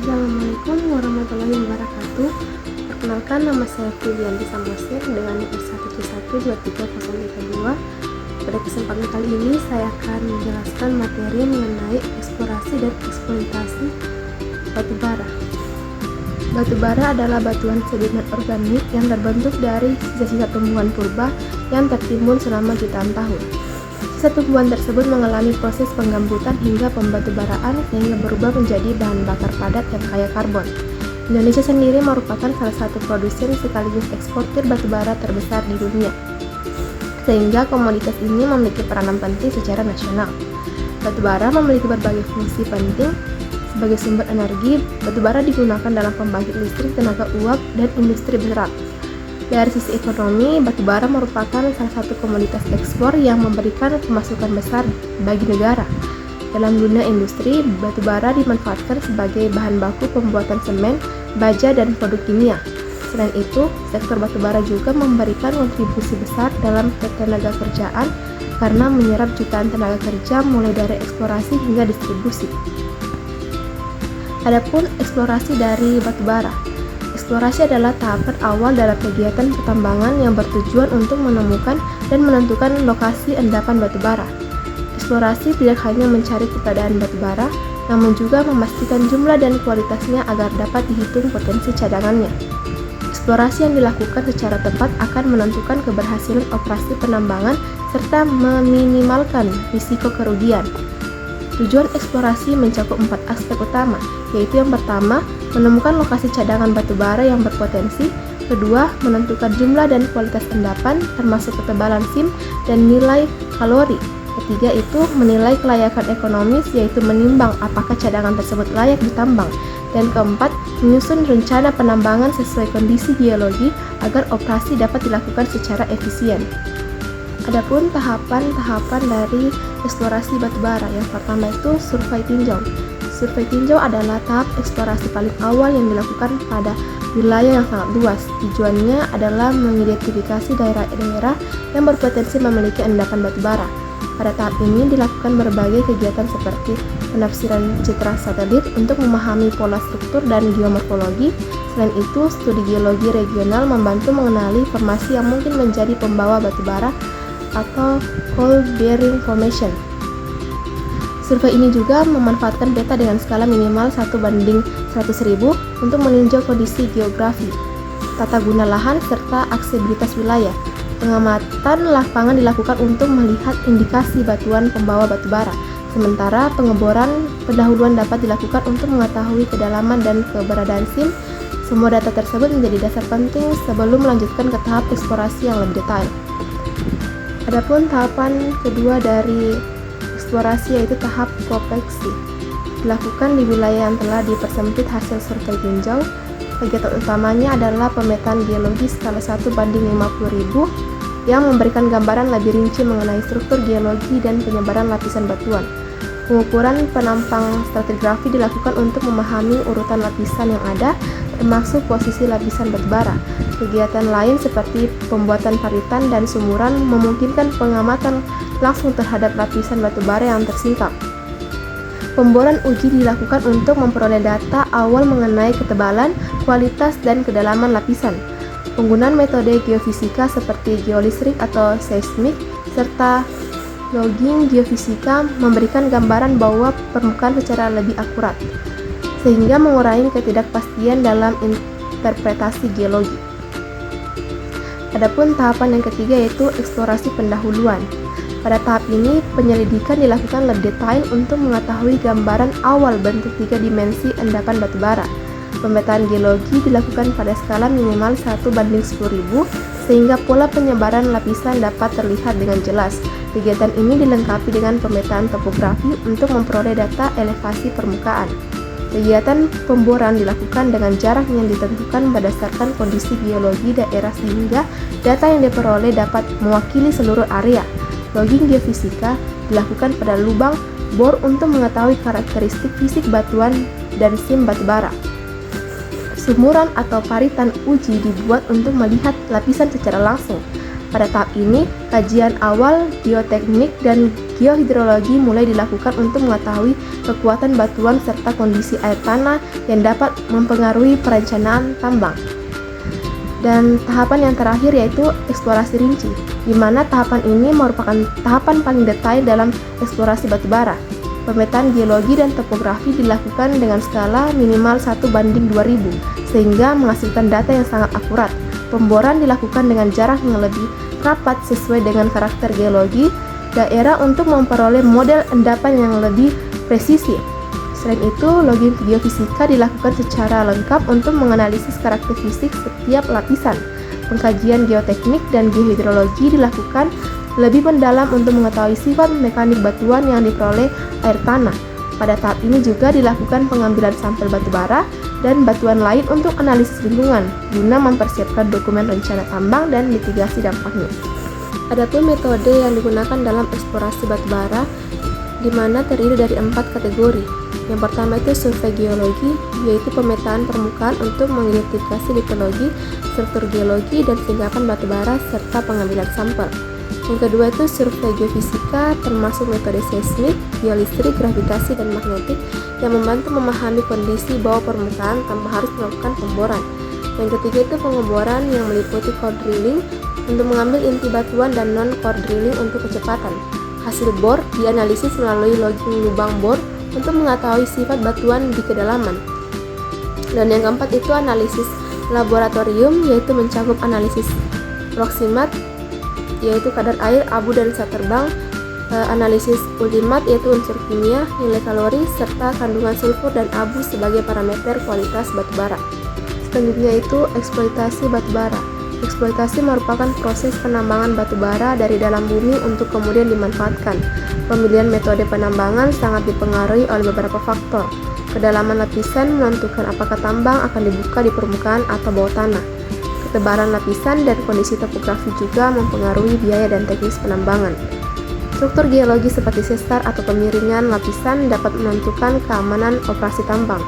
Assalamualaikum warahmatullahi wabarakatuh. Perkenalkan, nama saya Fridianti Samosir dengan NIM 1712302. Pada kesempatan kali ini saya akan menjelaskan materi mengenai eksplorasi dan eksploitasi batu bara. Batu bara adalah batuan sedimen organik yang terbentuk dari sisa-sisa tumbuhan purba yang tertimbun selama jutaan tahun. Sisa tumbuhan tersebut mengalami proses penggambutan hingga pembatubaraan sehingga berubah menjadi bahan bakar padat yang kaya karbon. Indonesia sendiri merupakan salah satu produsen sekaligus eksportir batubara terbesar di dunia, sehingga komoditas ini memiliki peranan penting secara nasional. Batubara memiliki berbagai fungsi penting. Sebagai sumber energi, batubara digunakan dalam pembangkit listrik tenaga uap dan industri berat. Dari sisi ekonomi, batubara merupakan salah satu komoditas ekspor yang memberikan pemasukan besar bagi negara. Dalam dunia industri, batubara dimanfaatkan sebagai bahan baku pembuatan semen, baja, dan produk kimia. Selain itu, sektor batubara juga memberikan kontribusi besar dalam ketenaga kerjaan karena menyerap jutaan tenaga kerja mulai dari eksplorasi hingga distribusi. Adapun eksplorasi dari batubara. Eksplorasi adalah tahapan awal dalam kegiatan pertambangan yang bertujuan untuk menemukan dan menentukan lokasi endapan batubara. Eksplorasi tidak hanya mencari keberadaan batubara, namun juga memastikan jumlah dan kualitasnya agar dapat dihitung potensi cadangannya. Eksplorasi yang dilakukan secara tepat akan menentukan keberhasilan operasi penambangan serta meminimalkan risiko kerugian. Tujuan eksplorasi mencakup 4 aspek utama, yaitu yang pertama, menemukan lokasi cadangan batubara yang berpotensi, kedua, menentukan jumlah dan kualitas endapan termasuk ketebalan SIM dan nilai kalori, ketiga itu menilai kelayakan ekonomis yaitu menimbang apakah cadangan tersebut layak ditambang, dan keempat, menyusun rencana penambangan sesuai kondisi geologi agar operasi dapat dilakukan secara efisien. Adapun tahapan-tahapan dari eksplorasi batubara, yang pertama itu survei tinjau. Survei tinjau adalah tahap eksplorasi paling awal yang dilakukan pada wilayah yang sangat luas. Tujuannya adalah mengidentifikasi daerah-daerah yang berpotensi memiliki endapan batubara. Pada tahap ini dilakukan berbagai kegiatan seperti penafsiran citra satelit untuk memahami pola struktur dan geomorfologi. Selain itu, studi geologi regional membantu mengenali formasi yang mungkin menjadi pembawa batubara atau coal bearing formation. Survei ini juga memanfaatkan peta dengan skala minimal 1:100.000 untuk meninjau kondisi geografi, tata guna lahan, serta aksesibilitas wilayah. Pengamatan lapangan dilakukan untuk melihat indikasi batuan pembawa batubara, sementara pengeboran pendahuluan dapat dilakukan untuk mengetahui kedalaman dan keberadaan SIM. Semua data tersebut menjadi dasar penting sebelum melanjutkan ke tahap eksplorasi yang lebih detail. Adapun tahapan kedua dari eksplorasi yaitu tahap prospeksi. Dilakukan di wilayah yang telah dipersempit hasil survei tinjau. Kegiatan utamanya adalah pemetaan geologi skala 1:50.000 yang memberikan gambaran lebih rinci mengenai struktur geologi dan penyebaran lapisan batuan. Pengukuran penampang stratigrafi dilakukan untuk memahami urutan lapisan yang ada, termasuk posisi lapisan batubara. Kegiatan lain seperti pembuatan paritan dan sumuran memungkinkan pengamatan langsung terhadap lapisan batubara yang tersingkap. Pemboran uji dilakukan untuk memperoleh data awal mengenai ketebalan, kualitas, dan kedalaman lapisan. Penggunaan metode geofisika seperti geolistrik atau seismik serta logging geofisika memberikan gambaran bawah permukaan secara lebih akurat, sehingga mengurangi ketidakpastian dalam interpretasi geologi. Adapun tahapan yang ketiga yaitu eksplorasi pendahuluan. Pada tahap ini, penyelidikan dilakukan lebih detail untuk mengetahui gambaran awal bentuk 3 dimensi endapan batubara. Pemetaan geologi dilakukan pada skala minimal 1:10.000 sehingga pola penyebaran lapisan dapat terlihat dengan jelas. Kegiatan ini dilengkapi dengan pemetaan topografi untuk memperoleh data elevasi permukaan. Kegiatan pemboran dilakukan dengan jarak yang ditentukan berdasarkan kondisi geologi daerah sehingga data yang diperoleh dapat mewakili seluruh area. Logging geofisika dilakukan pada lubang bor untuk mengetahui karakteristik fisik batuan dan SIM batubara. Sumuran atau paritan uji dibuat untuk melihat lapisan secara langsung. Pada tahap ini, kajian awal geoteknik dan geohidrologi mulai dilakukan untuk mengetahui kekuatan batuan serta kondisi air tanah yang dapat mempengaruhi perencanaan tambang. Dan tahapan yang terakhir yaitu eksplorasi rinci, di mana tahapan ini merupakan tahapan paling detail dalam eksplorasi batubara. Pemetaan geologi dan topografi dilakukan dengan skala minimal 1:2000, sehingga menghasilkan data yang sangat akurat. Pemboran dilakukan dengan jarak yang lebih rapat sesuai dengan karakter geologi daerah untuk memperoleh model endapan yang lebih presisi. Selain itu, logging geofisika dilakukan secara lengkap untuk menganalisis karakter fisik setiap lapisan. Pengkajian geoteknik dan geohidrologi dilakukan lebih mendalam untuk mengetahui sifat mekanik batuan yang diperoleh air tanah. Pada tahap ini juga dilakukan pengambilan sampel batubara dan batuan lain untuk analisis lingkungan, guna mempersiapkan dokumen rencana tambang dan mitigasi dampaknya. Adapun metode yang digunakan dalam eksplorasi batubara, di mana terdiri dari 4 kategori. Yang pertama itu survei geologi, yaitu pemetaan permukaan untuk mengidentifikasi litologi, struktur geologi, dan singkapan batubara serta pengambilan sampel. Yang kedua itu survei geofisika, termasuk metode seismik, geolistrik, gravitasi, dan magnetik yang membantu memahami kondisi bawah permukaan tanpa harus melakukan pemboran. Yang ketiga itu pengeboran yang meliputi core drilling untuk mengambil inti batuan dan non-core drilling untuk kecepatan. Hasil bor dianalisis melalui logging lubang bor untuk mengetahui sifat batuan di kedalaman. Dan yang keempat itu analisis laboratorium, yaitu mencakup analisis proximat, yaitu kadar air, abu, dan zat terbang, analisis ultimat, yaitu unsur kimia, nilai kalori, serta kandungan sulfur dan abu sebagai parameter kualitas batubara. Selanjutnya itu eksploitasi batubara. Eksploitasi merupakan proses penambangan batubara dari dalam bumi untuk kemudian dimanfaatkan. Pemilihan metode penambangan sangat dipengaruhi oleh beberapa faktor. Kedalaman lapisan menentukan apakah tambang akan dibuka di permukaan atau bawah tanah. Ketebalan lapisan dan kondisi topografi juga mempengaruhi biaya dan teknis penambangan. Struktur geologi seperti sesar atau kemiringan lapisan dapat menentukan keamanan operasi tambang.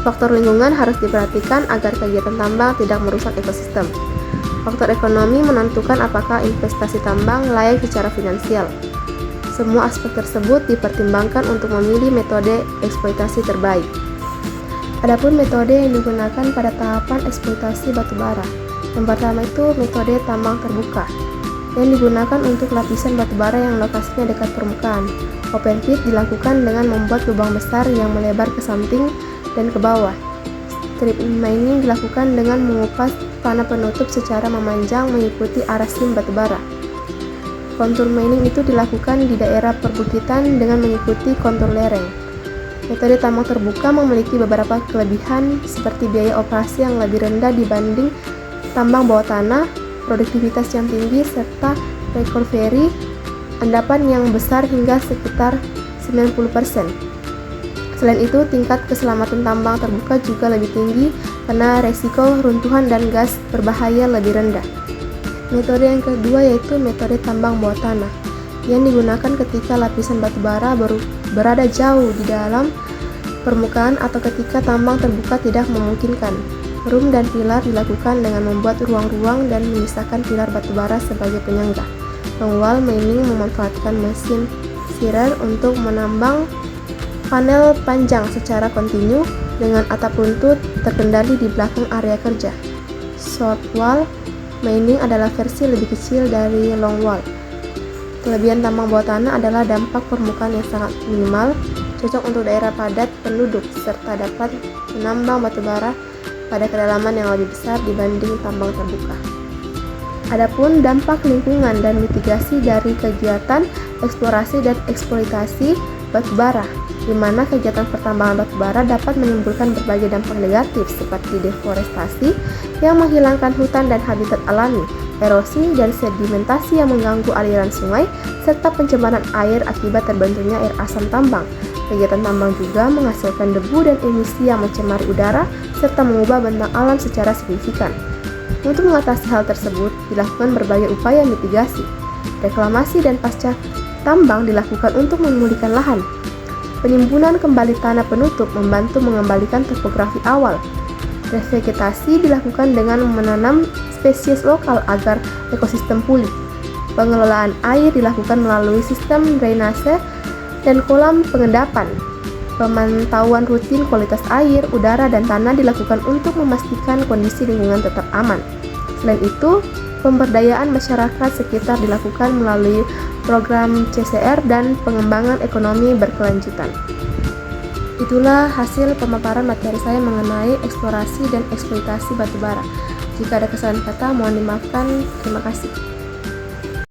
Faktor lingkungan harus diperhatikan agar kegiatan tambang tidak merusak ekosistem. Faktor ekonomi menentukan apakah investasi tambang layak secara finansial. Semua aspek tersebut dipertimbangkan untuk memilih metode eksploitasi terbaik. Adapun metode yang digunakan pada tahapan eksploitasi batubara. Yang pertama itu metode tambang terbuka, yang digunakan untuk lapisan batubara yang lokasinya dekat permukaan. Open pit dilakukan dengan membuat lubang besar yang melebar ke samping dan ke bawah. Strip mining dilakukan dengan mengupas tanah penutup secara memanjang mengikuti arah sim batubara. Kontur mining itu dilakukan di daerah perbukitan dengan mengikuti kontur lereng. Metode tambang terbuka memiliki beberapa kelebihan seperti biaya operasi yang lebih rendah dibanding tambang bawah tanah, produktivitas yang tinggi, serta recovery endapan yang besar hingga sekitar 90%. Selain itu, tingkat keselamatan tambang terbuka juga lebih tinggi karena resiko runtuhan dan gas berbahaya lebih rendah. Metode yang kedua yaitu metode tambang bawah tanah, yang digunakan ketika lapisan batubara berada jauh di dalam permukaan atau ketika tambang terbuka tidak memungkinkan. Rum dan pilar dilakukan dengan membuat ruang-ruang dan memisahkan pilar batubara sebagai penyangga. Longwall mining memanfaatkan mesin shearer untuk menambang panel panjang secara kontinu dengan atap runtut terkendali di belakang area kerja. Shortwall mining adalah versi lebih kecil dari longwall. Kelebihan tambang bawah tanah adalah dampak permukaan yang sangat minimal, cocok untuk daerah padat penduduk, serta dapat menambang batubara pada kedalaman yang lebih besar dibanding tambang terbuka. Adapun dampak lingkungan dan mitigasi dari kegiatan eksplorasi dan eksploitasi batubara, di mana kegiatan pertambangan batubara dapat menimbulkan berbagai dampak negatif seperti deforestasi yang menghilangkan hutan dan habitat alami, erosi dan sedimentasi yang mengganggu aliran sungai, serta pencemaran air akibat terbentuknya air asam tambang. Kegiatan tambang juga menghasilkan debu dan emisi yang mencemari udara, serta mengubah bentang alam secara signifikan. Untuk mengatasi hal tersebut, dilakukan berbagai upaya mitigasi. Reklamasi dan pasca tambang dilakukan untuk memulihkan lahan. Penimbunan kembali tanah penutup membantu mengembalikan topografi awal. Revegetasi dilakukan dengan menanam spesies lokal agar ekosistem pulih. Pengelolaan air dilakukan melalui sistem drainase dan kolam pengendapan. Pemantauan rutin kualitas air, udara, dan tanah dilakukan untuk memastikan kondisi lingkungan tetap aman. Selain itu, pemberdayaan masyarakat sekitar dilakukan melalui program CSR dan pengembangan ekonomi berkelanjutan. Itulah hasil pemaparan materi saya mengenai eksplorasi dan eksploitasi batubara. Jika ada kesalahan kata, mohon dimaafkan. Terima kasih.